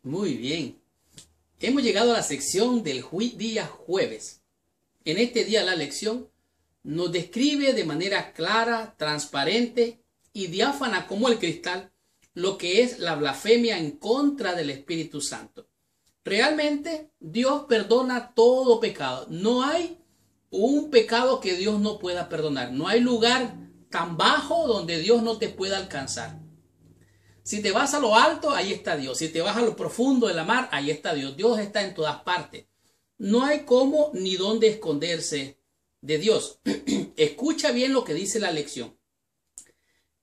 Muy bien. Hemos llegado a la sección del día jueves. En este día la lección nos describe de manera clara, transparente y diáfana como el cristal lo que es la blasfemia en contra del Espíritu Santo. Realmente Dios perdona todo pecado. No hay un pecado que Dios no pueda perdonar. No hay lugar tan bajo donde Dios no te pueda alcanzar. Si te vas a lo alto, ahí está Dios. Si te vas a lo profundo de la mar, ahí está Dios. Dios está en todas partes. No hay cómo ni dónde esconderse de Dios. Escucha bien lo que dice la lección.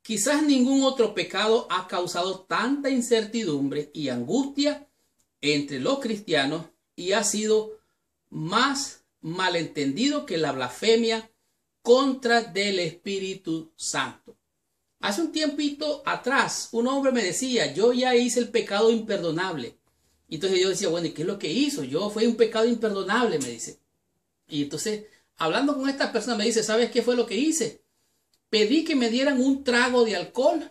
Quizás ningún otro pecado ha causado tanta incertidumbre y angustia entre los cristianos y ha sido más malentendido que la blasfemia contra del Espíritu Santo. Hace un tiempito atrás, un hombre me decía, yo ya hice el pecado imperdonable. Y entonces yo decía, bueno, ¿y qué es lo que hizo? Yo fue un pecado imperdonable, me dice. Y entonces, hablando con esta persona, me dice, ¿sabes qué fue lo que hice? Pedí que me dieran un trago de alcohol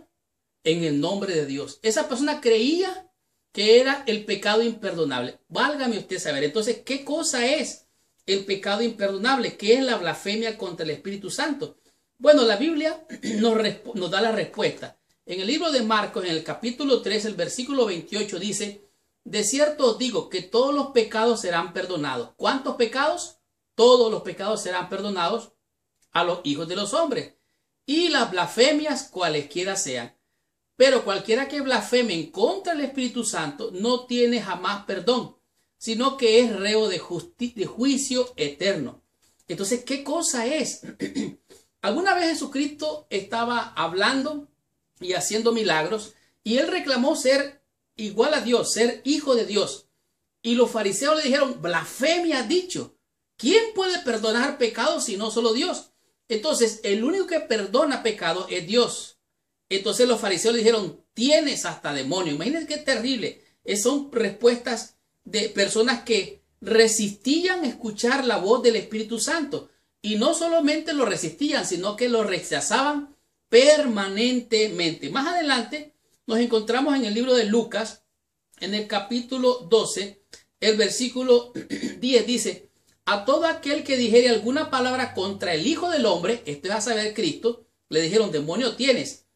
en el nombre de Dios. Esa persona creía que era el pecado imperdonable. Válgame usted saber. Entonces, ¿qué cosa es el pecado imperdonable? ¿Qué es la blasfemia contra el Espíritu Santo? Bueno, la Biblia nos da la respuesta. En el libro de Marcos, en el capítulo 3, el versículo 28 dice, de cierto os digo que todos los pecados serán perdonados. ¿Cuántos pecados? Todos los pecados serán perdonados a los hijos de los hombres. Y las blasfemias cualesquiera sean. Pero cualquiera que blasfeme en contra del Espíritu Santo no tiene jamás perdón, sino que es reo de juicio eterno. Entonces, ¿qué cosa es? Alguna vez Jesucristo estaba hablando y haciendo milagros y él reclamó ser igual a Dios, ser hijo de Dios. Y los fariseos le dijeron, blasfemia has dicho. ¿Quién puede perdonar pecados si no solo Dios? Entonces, el único que perdona pecados es Dios. Entonces los fariseos le dijeron, tienes hasta demonio. Imagínense qué terrible. Son respuestas de personas que resistían escuchar la voz del Espíritu Santo. Y no solamente lo resistían, sino que lo rechazaban permanentemente. Más adelante nos encontramos en el libro de Lucas, en el capítulo 12, el versículo 10 dice, a todo aquel que dijere alguna palabra contra el Hijo del Hombre, esto es a saber Cristo, le dijeron, demonio tienes,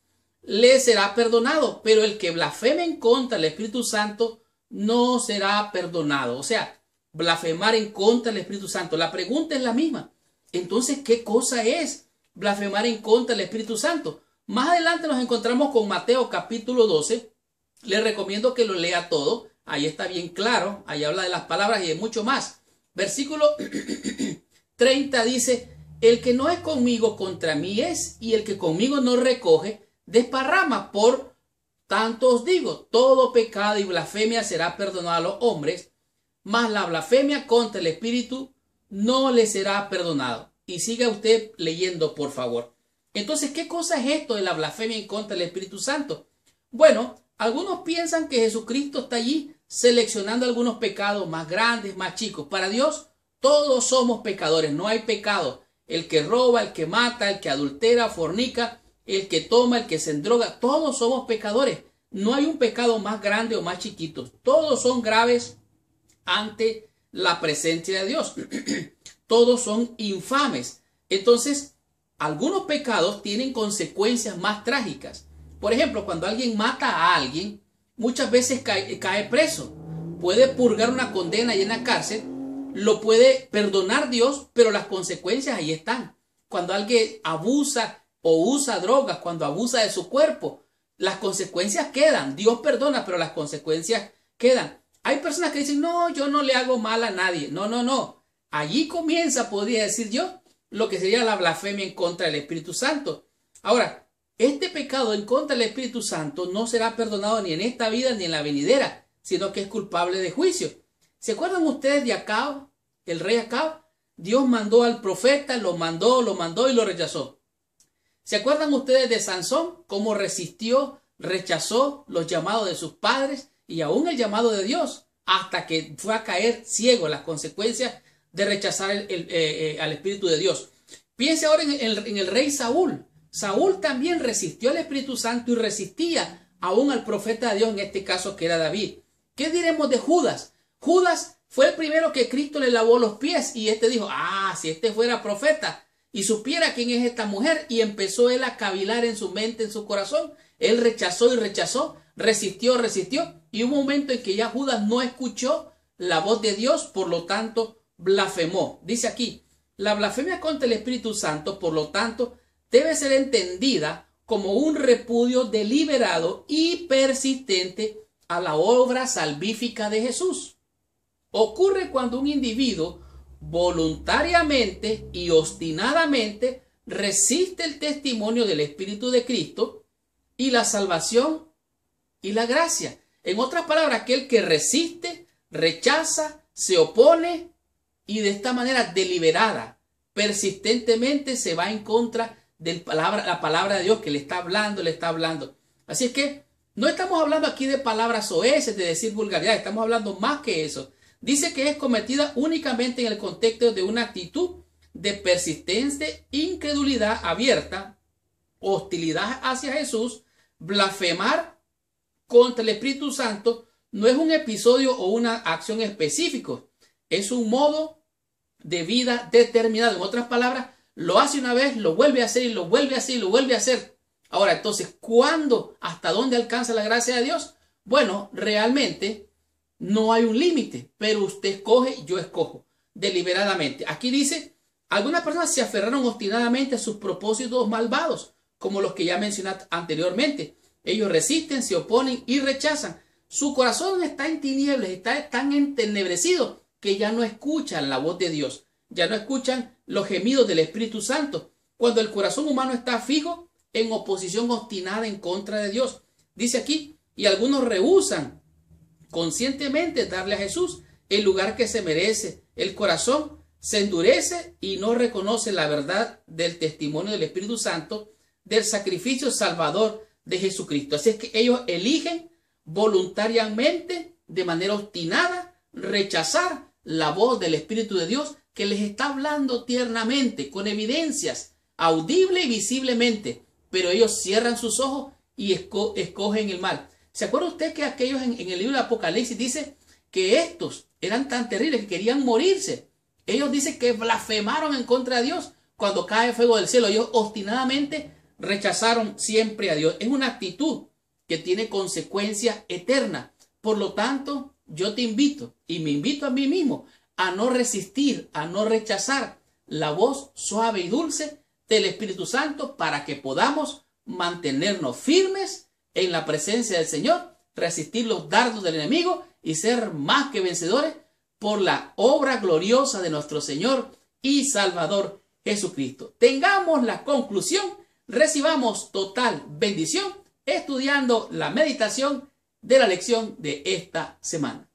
le será perdonado, pero el que blasfeme en contra del Espíritu Santo no será perdonado. O sea, blasfemar en contra del Espíritu Santo. La pregunta es la misma. Entonces, ¿qué cosa es blasfemar en contra del Espíritu Santo? Más adelante nos encontramos con Mateo capítulo 12. Les recomiendo que lo lea todo. Ahí está bien claro. Ahí habla de las palabras y de mucho más. Versículo 30 dice, el que no es conmigo contra mí es, y el que conmigo no recoge, desparrama. Por tanto os digo, todo pecado y blasfemia será perdonado a los hombres, mas la blasfemia contra el Espíritu no le será perdonado. Y siga usted leyendo, por favor. Entonces, ¿qué cosa es esto de la blasfemia en contra del Espíritu Santo? Bueno, algunos piensan que Jesucristo está allí seleccionando algunos pecados más grandes, más chicos. Para Dios, todos somos pecadores. No hay pecado. El que roba, el que mata, el que adultera, fornica, el que toma, el que se endroga, todos somos pecadores. No hay un pecado más grande o más chiquito. Todos son graves ante la presencia de Dios. Todos son infames. Entonces, algunos pecados tienen consecuencias más trágicas. Por ejemplo, cuando alguien mata a alguien, muchas veces cae preso. Puede purgar una condena y en la cárcel, lo puede perdonar Dios, pero las consecuencias ahí están. Cuando alguien abusa o usa drogas, cuando abusa de su cuerpo, las consecuencias quedan. Dios perdona, pero las consecuencias quedan. Hay personas que dicen, no, yo no le hago mal a nadie. No, no, no. Allí comienza, podría decir yo, lo que sería la blasfemia en contra del Espíritu Santo. Ahora, este pecado en contra del Espíritu Santo no será perdonado ni en esta vida ni en la venidera, sino que es culpable de juicio. ¿Se acuerdan ustedes de Acab, el rey Acab? Dios mandó al profeta, lo mandó y lo rechazó. ¿Se acuerdan ustedes de Sansón? Cómo resistió, rechazó los llamados de sus padres y aún el llamado de Dios, hasta que fue a caer ciego, las consecuencias de rechazar al Espíritu de Dios. Piense ahora en el rey Saúl. Saúl también resistió al Espíritu Santo y resistía aún al profeta de Dios, en este caso que era David. ¿Qué diremos de Judas? Judas fue el primero que Cristo le lavó los pies y este dijo, si este fuera profeta y supiera quién es esta mujer, y empezó él a cavilar en su mente, en su corazón. Él rechazó y rechazó, resistió, y hubo un momento en que ya Judas no escuchó la voz de Dios, por lo tanto blasfemó. Dice aquí, la blasfemia contra el Espíritu Santo, por lo tanto, debe ser entendida como un repudio deliberado y persistente a la obra salvífica de Jesús. Ocurre cuando un individuo voluntariamente y obstinadamente resiste el testimonio del Espíritu de Cristo y la salvación y la gracia. En otras palabras, aquel que resiste, rechaza, se opone y de esta manera deliberada, persistentemente se va en contra de la palabra de Dios que le está hablando. Así es que no estamos hablando aquí de palabras soeces, de decir vulgaridad, estamos hablando más que eso. Dice que es cometida únicamente en el contexto de una actitud de persistente incredulidad abierta, hostilidad hacia Jesús. Blasfemar contra el Espíritu Santo no es un episodio o una acción específico, es un modo de vida determinado. En otras palabras, lo hace una vez, lo vuelve a hacer y lo vuelve a hacer y lo vuelve a hacer. Ahora, entonces, ¿cuándo? ¿Hasta dónde alcanza la gracia de Dios? Bueno, realmente no hay un límite, pero usted escoge, yo escojo, deliberadamente. Aquí dice, algunas personas se aferraron obstinadamente a sus propósitos malvados, como los que ya mencioné anteriormente. Ellos resisten, se oponen y rechazan. Su corazón está en tinieblas, está tan entenebrecido que ya no escuchan la voz de Dios, ya no escuchan los gemidos del Espíritu Santo. Cuando el corazón humano está fijo en oposición obstinada en contra de Dios. Dice aquí, y algunos rehúsan conscientemente darle a Jesús el lugar que se merece. El corazón se endurece y no reconoce la verdad del testimonio del Espíritu Santo, del sacrificio salvador de Jesucristo. Así es que ellos eligen voluntariamente, de manera obstinada, rechazar la voz del Espíritu de Dios que les está hablando tiernamente, con evidencias, audible y visiblemente, pero ellos cierran sus ojos y escogen el mal. ¿Se acuerda usted que aquellos en el libro de Apocalipsis dice que estos eran tan terribles que querían morirse? Ellos dicen que blasfemaron en contra de Dios cuando cae fuego del cielo. Ellos obstinadamente rechazaron siempre a Dios. Es una actitud que tiene consecuencias eternas. Por lo tanto, yo te invito y me invito a mí mismo a no resistir, a no rechazar la voz suave y dulce del Espíritu Santo para que podamos mantenernos firmes en la presencia del Señor, resistir los dardos del enemigo y ser más que vencedores por la obra gloriosa de nuestro Señor y Salvador Jesucristo. Tengamos la conclusión, recibamos total bendición estudiando la meditación de la lección de esta semana.